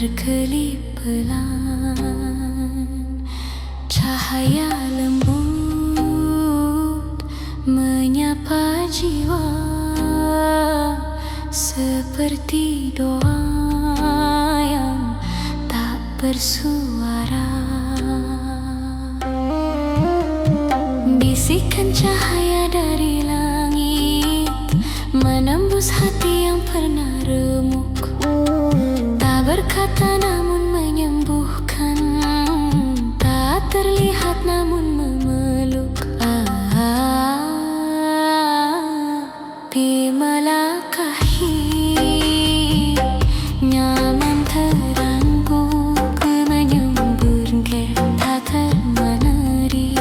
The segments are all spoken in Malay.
berkelip pelan, cahaya lembut menyapa jiwa, seperti doa yang tak bersuara. Bisikan cahaya dari langit menembus hati yang pernah remuk, tak berkata namun menyembuhkan, tak terlihat namun memeluk. Di melangkahi nyaman terangguk menyembur tak termeneri.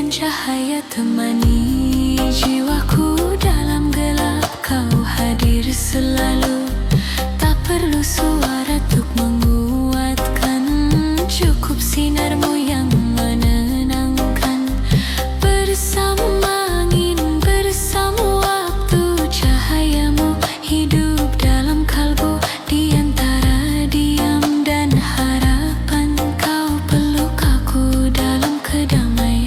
Cahaya temani jiwaku dalam gelap, kau hadir selalu, tak perlu suara untuk menguatkan, cukup sinarmu yang menenangkan. Bersama angin, bersama waktu, cahayamu hidup dalam kalbu, di antara diam dan harapan, kau peluk aku dalam kedamaian.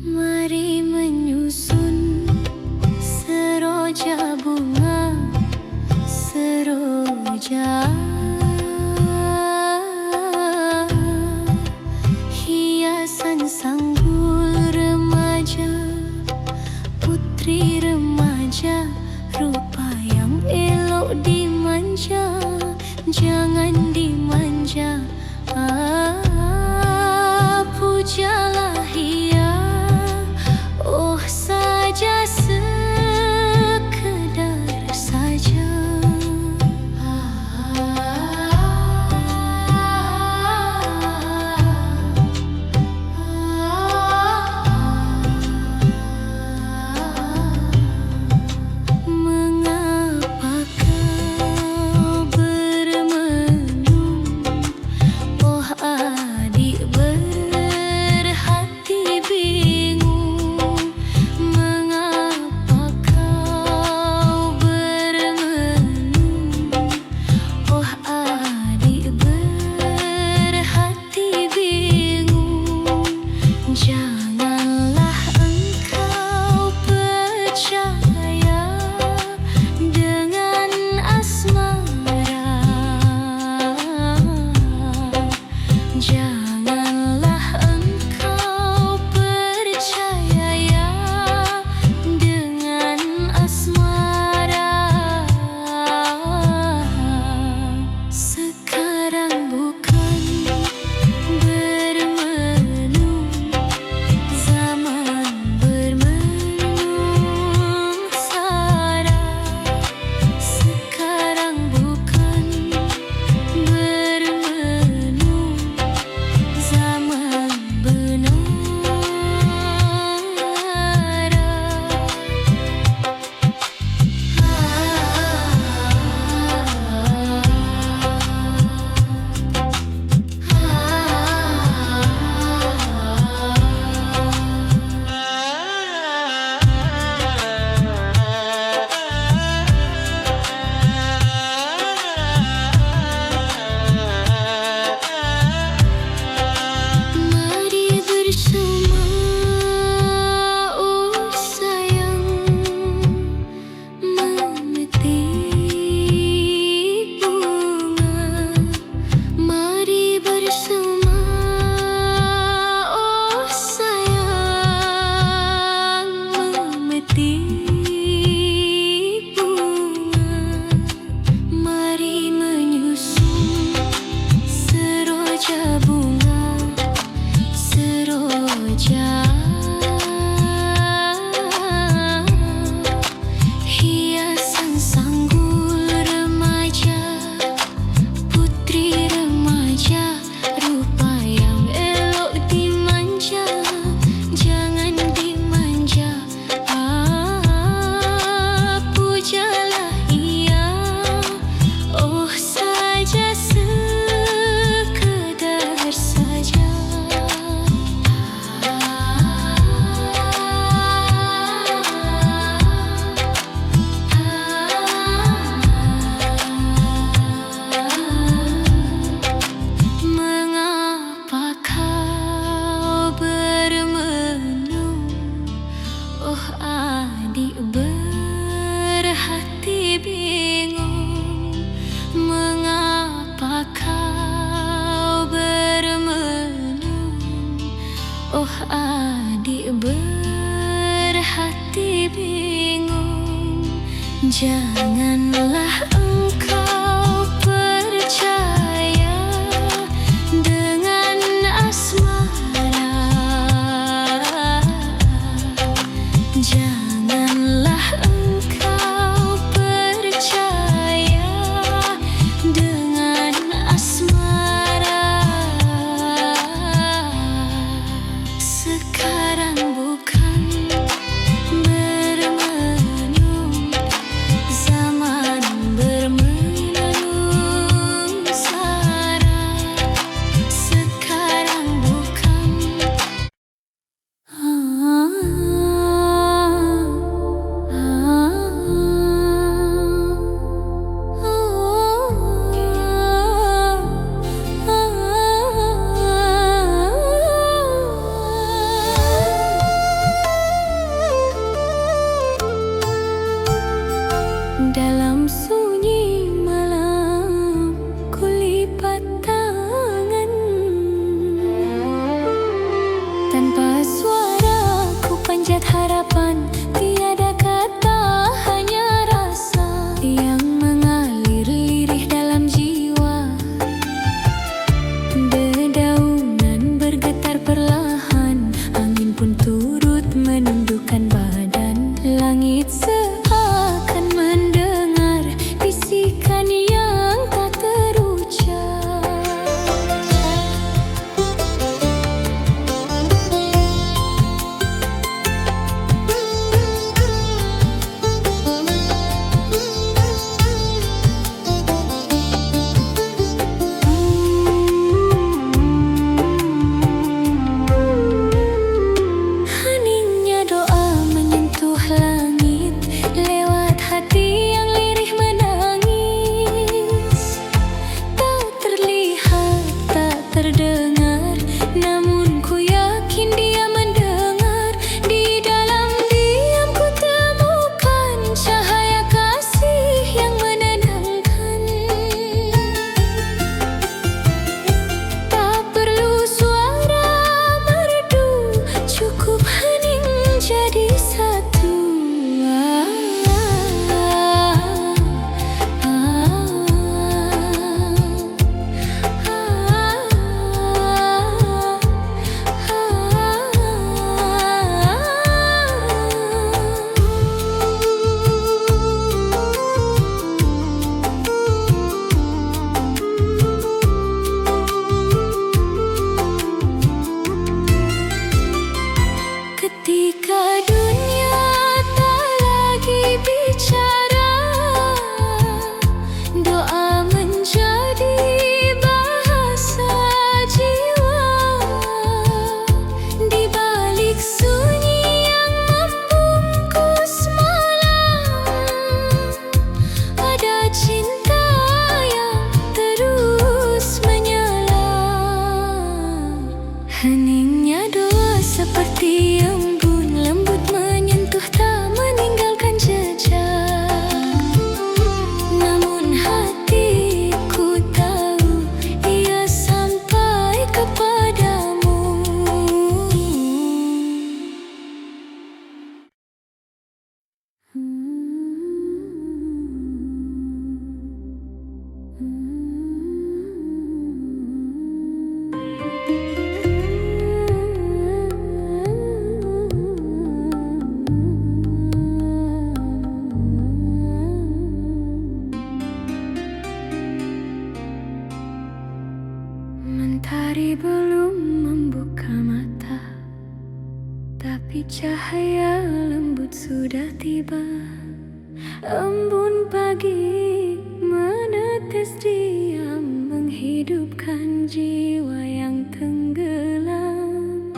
Mari menyusun seroja bunga, seroja hiasan sanggul remaja, putri remaja, rupa yang elok dimanja, jangan dimanja. Pujalah ia, oh saja sekedar saja. Mengapa kau bermenung, oh adik berhati bingung. Mengapa kau bermenung, oh adik berhati bingung. Janganlah engkau percaya dengan asmara, janganlah engkau saja. Hiasan sanggul remaja, putri remaja, rupa yang elok dimanja, jangan dimanja. Pujalah ia, oh saja sekedar saja. Mengapa kau bermenung, oh adik berhati bingung? Mengapa kau bermenung, oh adik berhati bingung? Janganlah engkau percaya dengan asmara. Janganlah engkau percaya dengan asmara. Sekarang bukan bermenung, zaman bermenung sara. Sekarang bukan dalam sunyi malam kulipat tangan, tanpa suara ku panjat harapan, tiada kata hanya rasa yang mengalir lirih dalam jiwa. Dedaunan bergetar perlahan, angin pun turut menundukkan badan. Langit seakan mendengar bisikan yang tak terucap. Tapi cahaya lembut sudah tiba. Embun pagi menetes diam, menghidupkan jiwa yang tenggelam.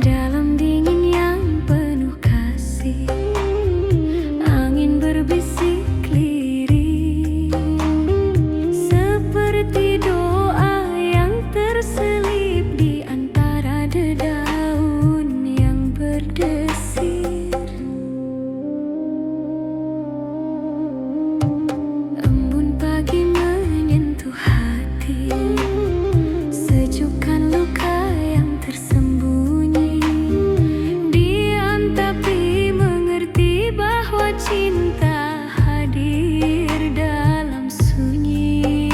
Dalam dingin yang penuh kasih, angin berbisik lirih, seperti doa yang terselip di antara dedaun yang berdesir. Embun pagi menyentuh hati, sejukkan luka yang tersembunyi. Diam tapi mengerti bahwa cinta hadir dalam sunyi.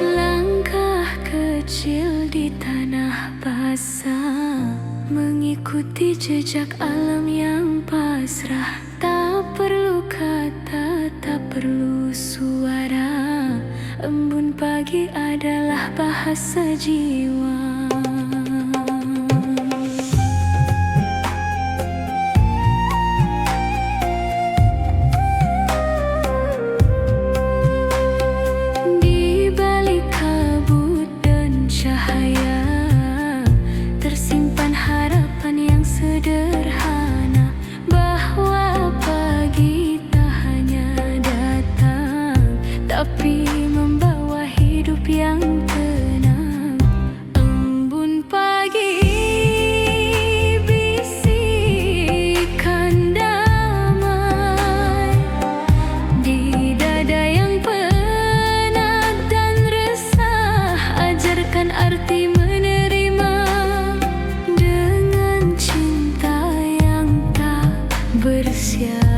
Langkah kecil di tanah basah, mengikuti jejak alam yang pasrah. Tak perlu kata, tak perlu suara, embun pagi adalah bahasa jiwa. Di balik kabut dan cahaya, tersimpan harapan yang sederhana, bahwa pagi tak hanya datang, tapi membawa hidup yang tenang. Embun pagi bisikan damai di dada yang penat dan resah. Ajarkan arti menerima dengan cinta yang tak bersyarat.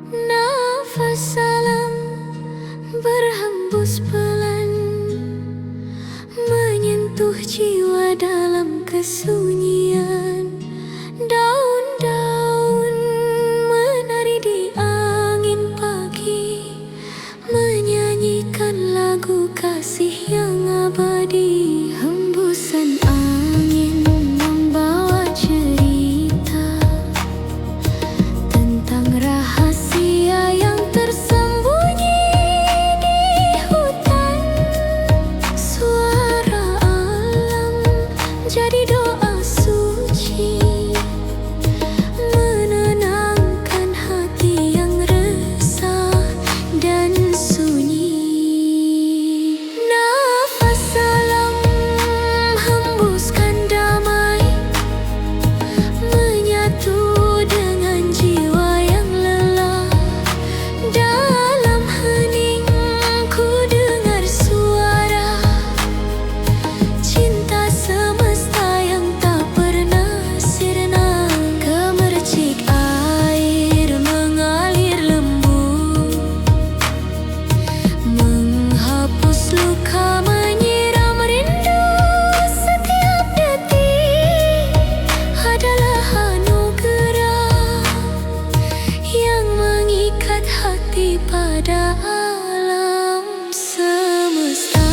Nafas alam berhembus pelan, menyentuh jiwa dalam kesunyian. Daun-daun menari di angin pagi, menyanyikan lagu kasih yang abadi. Hembusan angin membawa cerita tentang rahasia yang tersembunyi di hutan. Suara alam jadi doa suci ikat hati pada alam semesta.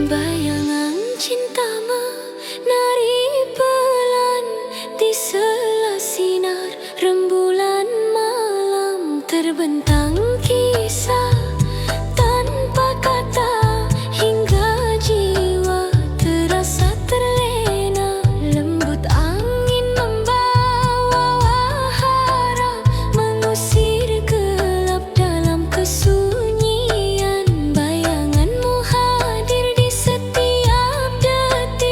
Bayangan cinta menari pelan di sela sinar rembulan malam, terbentang kisah tanpa kata hingga jiwa terasa terlena. Lembut angin membawa harap mengusir gelap dalam kesunyian. Bayanganmu hadir di setiap detik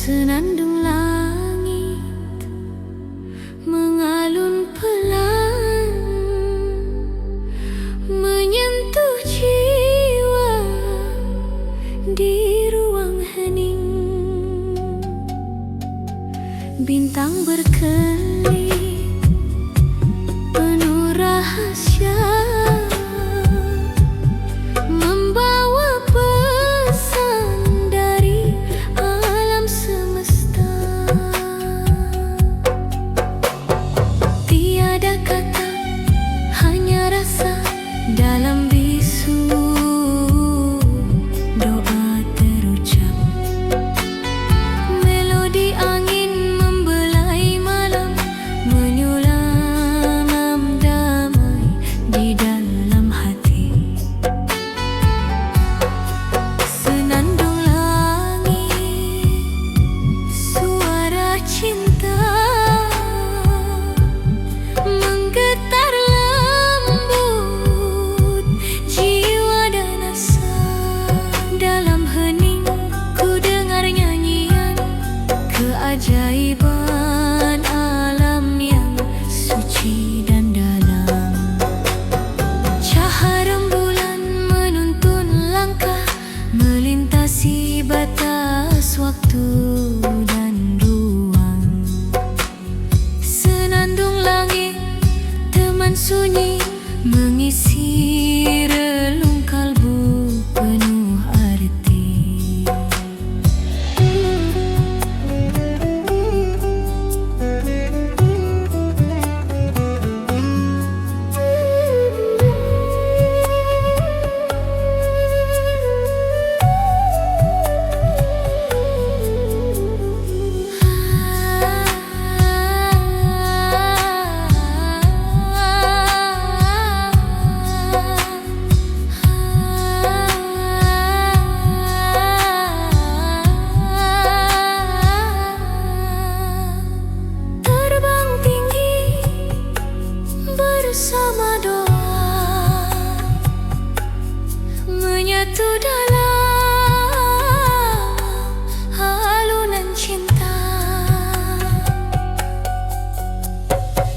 Senandung langit mengalun pelan, menyentuh jiwa di ruang hening. Bintang berkelip penuh rahasia, membawa pesan dari alam semesta. Tiada kata, hanya rasa dalam bisu doa terucap. Melodi angin membelai malam, menyulam damai di dalam hati. Senandung langit, suara cinta menggetar lembut jiwa dan asa. Dalam hening ku dengar nyanyian keajaiban alam yang suci dan dalam. Cahaya rembulan menuntun langkah, melintasi batas waktu dan ruang. Senandung langit, teman sunyi, mengisi relung kalbu penuh arti. Terbang tinggi bersama doa, menyatu dalam alunan cinta.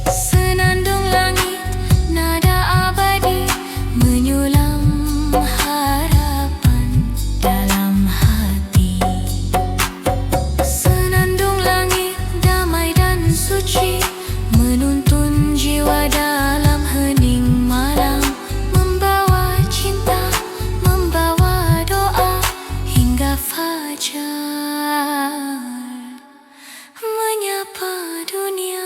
Senandung langit, nada abadi, menyulam harapan dalam hati. Senandung langit, damai dan suci, menuntun jiwa dalam hening malam, membawa cinta, membawa doa hingga fajar menyapa dunia.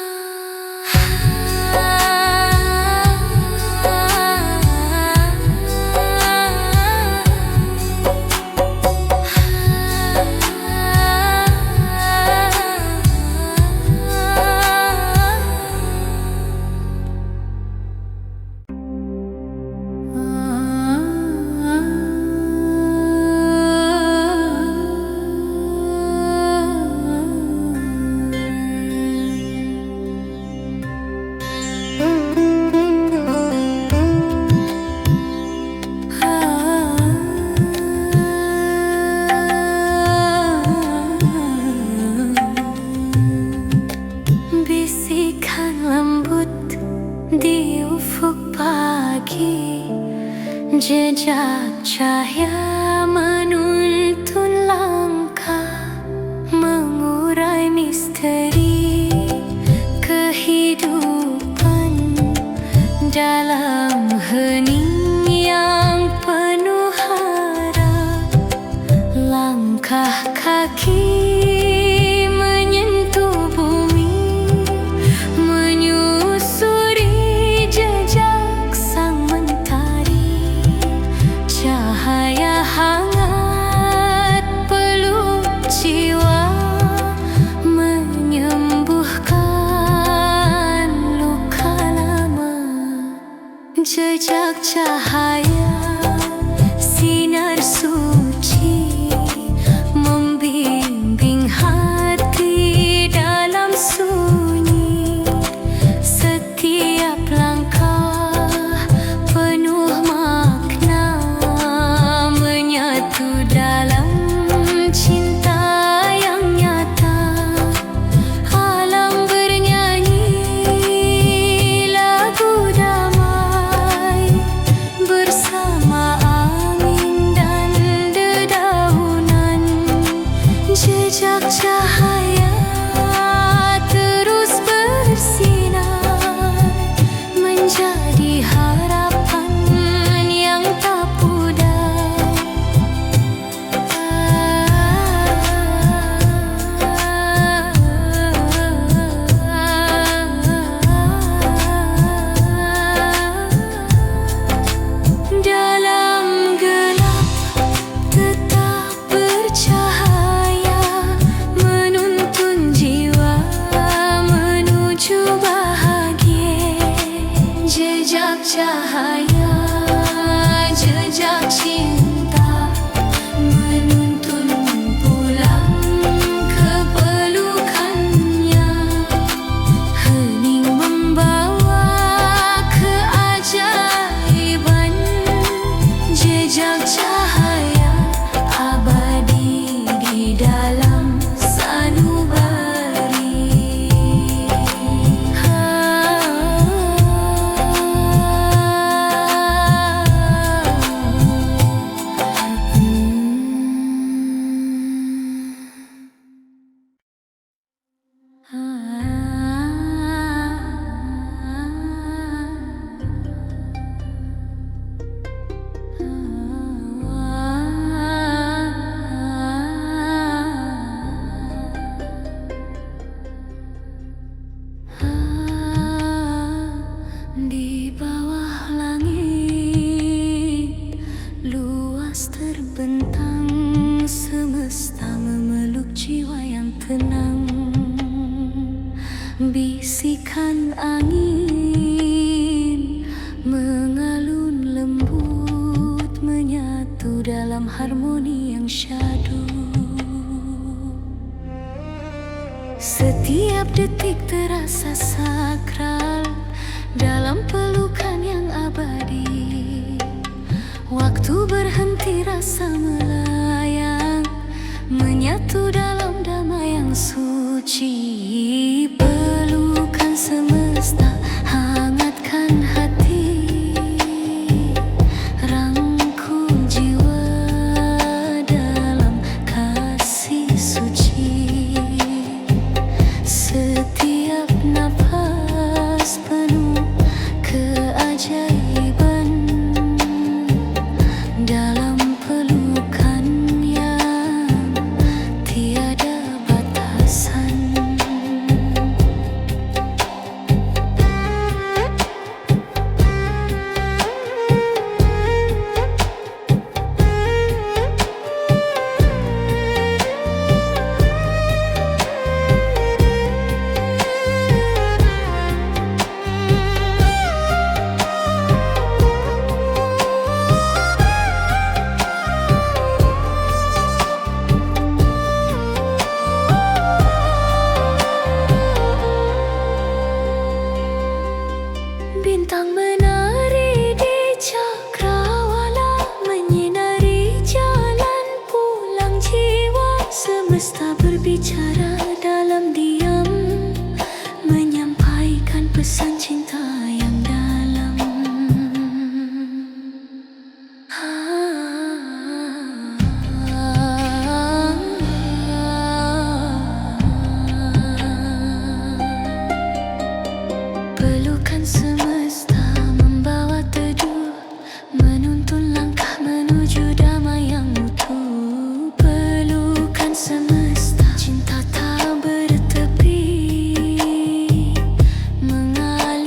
Bisikan lembut di ufuk pagi, jejak cahaya menuntun langkah, mengurai misteri kehidupan dalam hening yang penuh harap. Langkah kaki menyentuh bumi, menyusuri jejak sang mentari. Cahaya hangat peluk jiwa, menyembuhkan luka lama. Jejak cahaya, sinar suci, membimbing hati dalam sunyi. Setiap langkah penuh makna, menyatu dalam cinta yang nyata. Jejak cahaya terus bersinar, menjadi harapan yang tak pudar. Dalam gelap tetap bercahaya, menuntun jiwa menuju bahagia. Jejak cahaya, jejak cinta, menuntun pulang ke pelukannya. Hening membawa keajaiban. Jejak cahaya abadi di dalam sanubari. Di bawah langit luas terbentang, semesta memeluk jiwa yang tenang. Bisikan angin mengalun lembut, menyatu dalam harmoni yang syahdu. Setiap detik terasa sakral dalam pelukan yang abadi. Waktu berhenti, rasa melayang, menyatu dalam damai yang suci. Pelukan semesta hangatkan hati, rangkul jiwa dalam kasih suci. Setiap nafas penuh keajaiban dalam pelukan yang tiada batasan. Bintang menari di cakrawala, menyinari jalan pulang jiwa. Semesta berbicara dalam diam, menyampaikan pesan cinta yang dalam. Pelukan semesta membawa teduh, menuntun langkah menuju damai yang utuh. Pelukan semesta, cinta tak bertepi, mengalir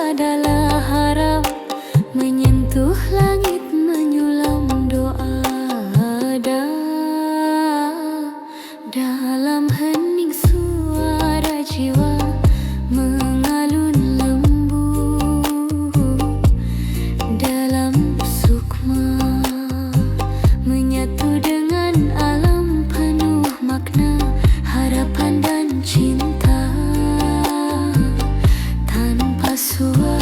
adalah harap menyentuh langit, menyulam doa. Dalam hening suara jiwa mengalun lembut, dalam sukma menyatu dengan alam penuh makna, harapan dan cinta tanpa suara.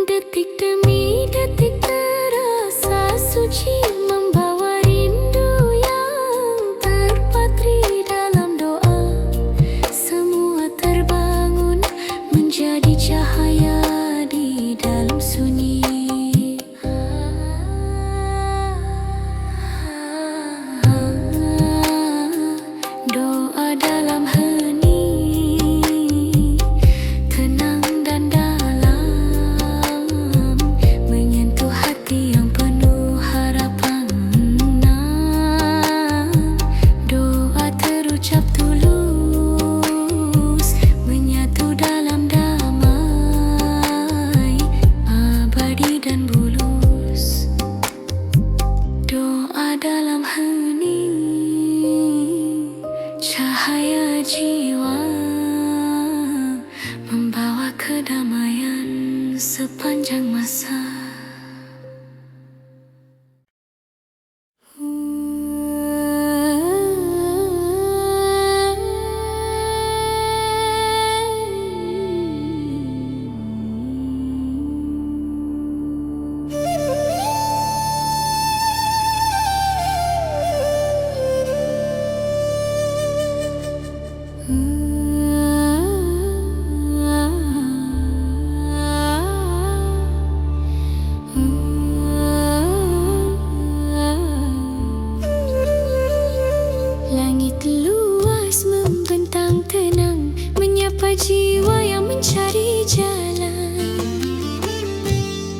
Detik demi detik terasa suci, membawa rindu yang terpatri dalam doa. Semua terbangun menjadi cahaya di dalam sunyi. Doa dalam hening, tenang dan dalam, menyentuh hati yang penuh harapan. Doa terucap tulus, menyatu dalam damai, abadi dan bulus. Doa dalam hening, cahaya jiwa membawa kedamaian sepanjang masa. Langit luas membentang tenang, menyapa jiwa yang mencari jalan.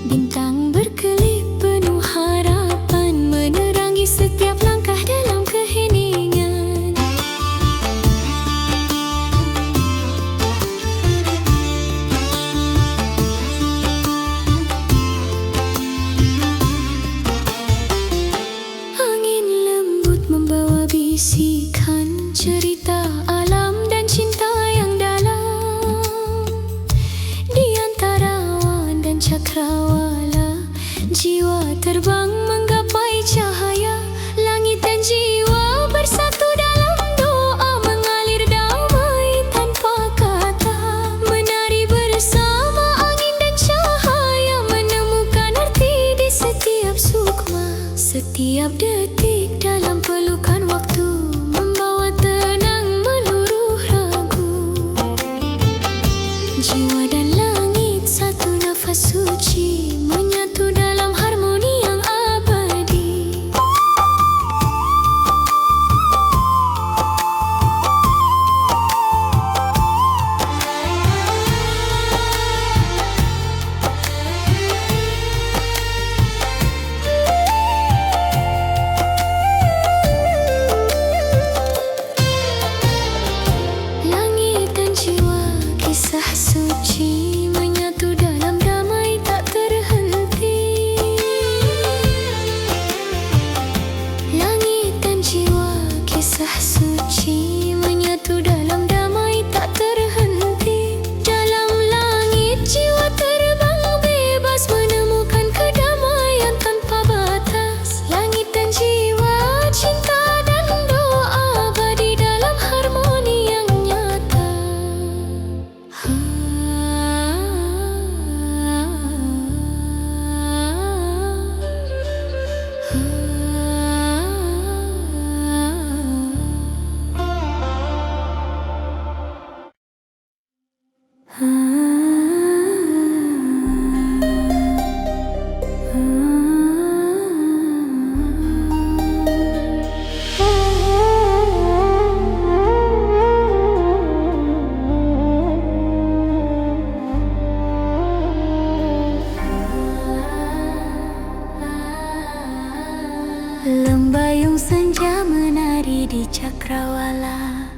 Bintang berkelip penuh harapan, menerangi setiap langkah dalam keheningan. Angin lembut membawa bisikan cerita alam dan cinta yang dalam. Di antara awan dan cakrawala, jiwa terbang menggapai cahaya. Langit dan jiwa bersatu dalam doa, mengalir damai tanpa kata. Menari bersama angin dan cahaya, menemukan arti di setiap sukma. Setiap detik dalam pelukan waktu, membawa tenang meluruh ragu. Jiwa dan langit satu nafas suci, menyatu dalam harmoni yang abadi. Langit dan jiwa, kisah suci Lembayung senja menari di cakrawala,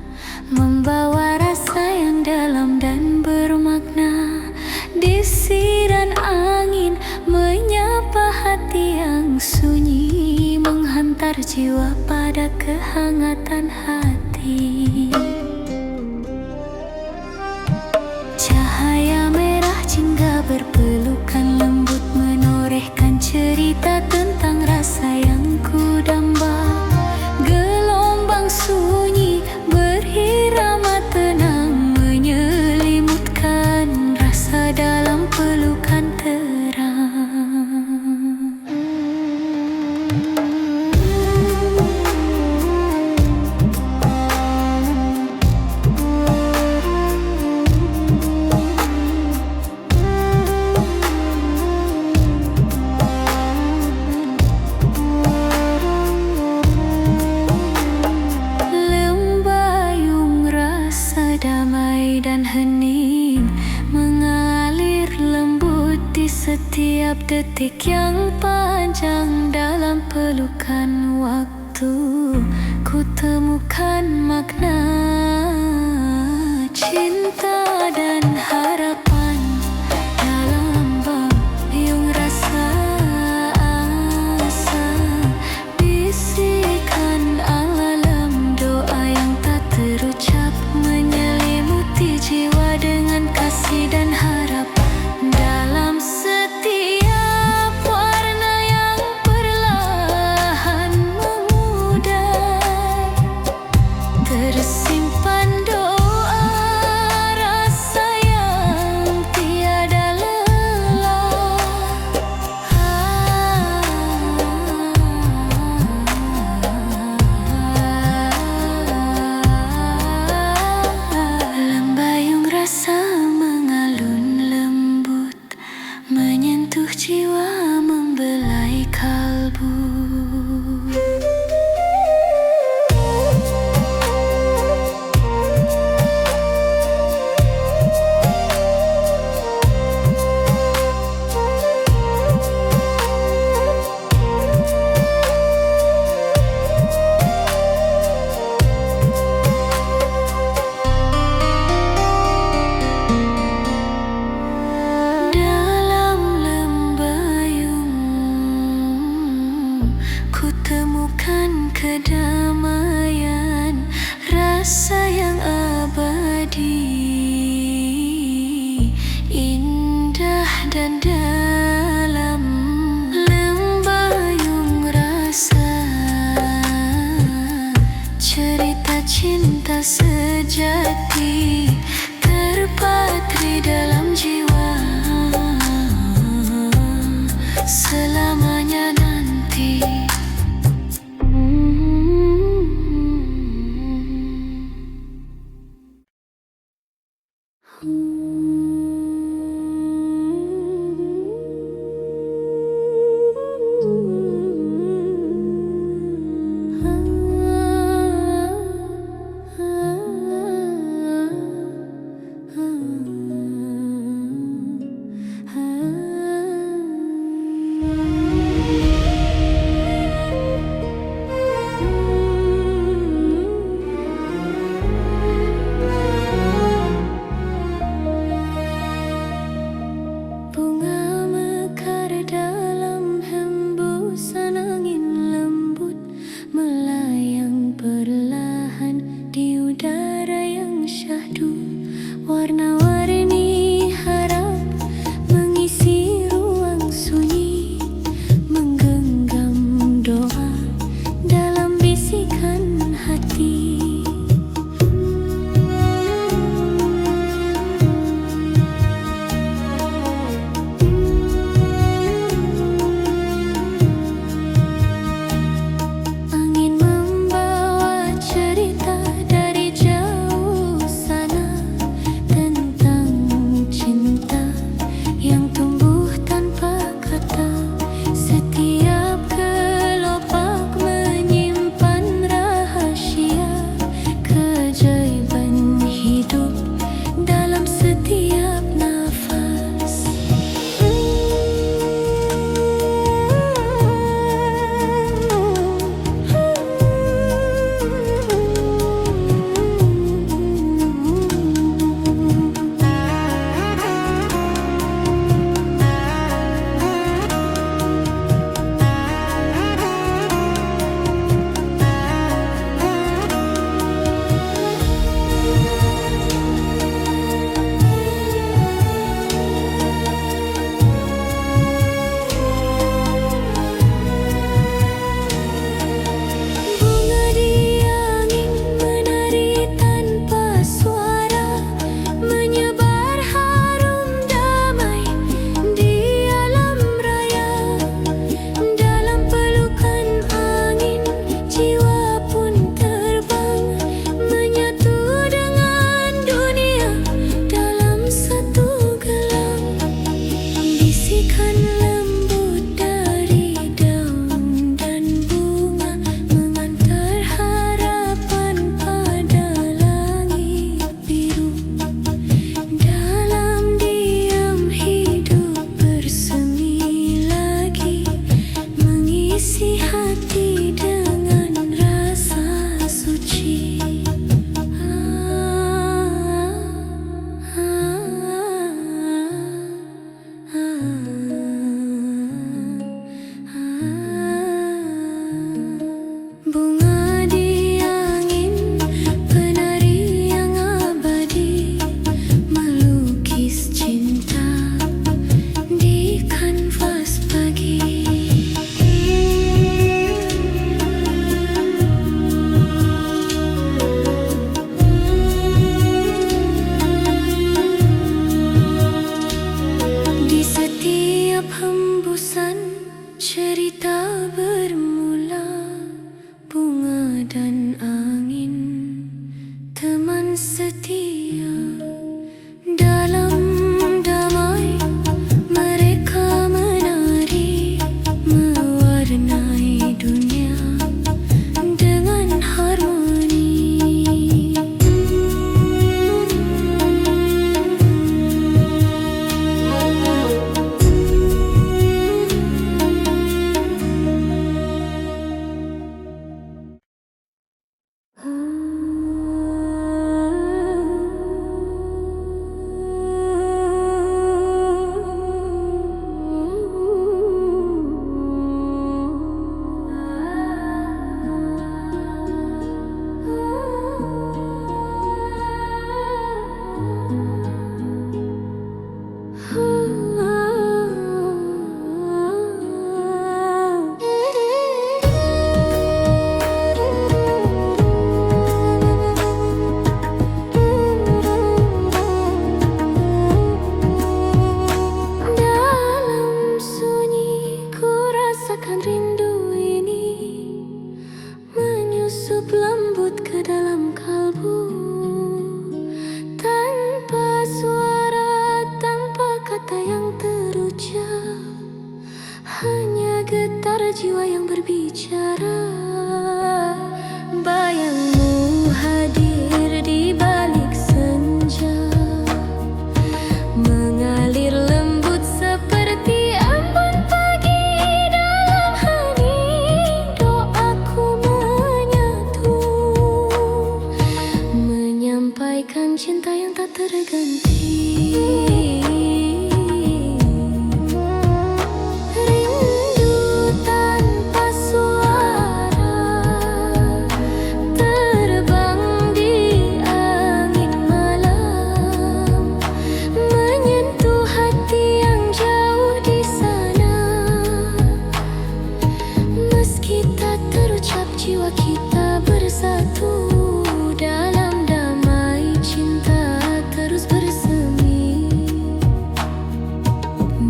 membawa rasa yang dalam dan bermakna. Desiran angin menyapa hati yang sunyi, menghantar jiwa pada kehangatan hati. Cahaya merah jingga berpelukan lembut, menorehkan cerita tentang rasa yang kudamba. Gelombang sunyi berirama tenang, menyelimutkan rasa dalam pelukan terang. Damai dan hening mengalir lembut di setiap detik yang panjang. Dalam pelukan waktu ku temukan makna cinta dan harapan. Dalam bayung rasa asa, bisikan alam doa yang tak terucap, menyelimuti jiwa dengan kasih dan harap. Dalam setiap warna yang perlahan memudar, tersimpan doa, rasa yang tiada lelah. Lembayung rasa mengalun lembut, menyentuh jiwa, membelai kalbu. Dalam lembayung ku temukan kedamaian, rasa yang abadi, indah dan dalam. Lembayung rasa, cerita cinta sejati terpatri dalam jiwa, selamanya nanti. cinta yang tak terganti. Rindu tanpa suara, terbang di angin malam, menyentuh hati yang jauh di sana. Meski tak terucap, jiwa kita bersatu dalam damai cinta terus bersemi.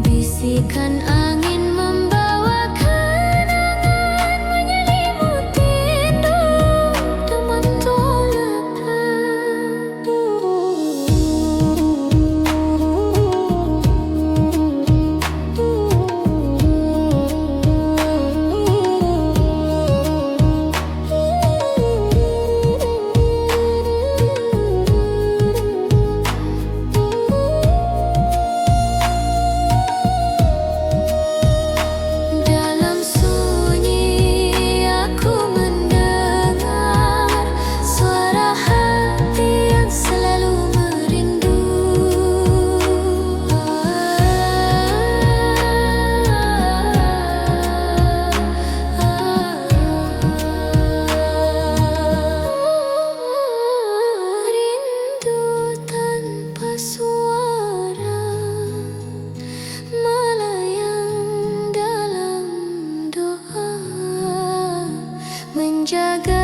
Bisikan angin membawa kenangan, menyelimuti indung teman dalam sunyi aku mendengar suara hati yang selalu merindu. Rindu tanpa suara, melayang dalam doa, menjaga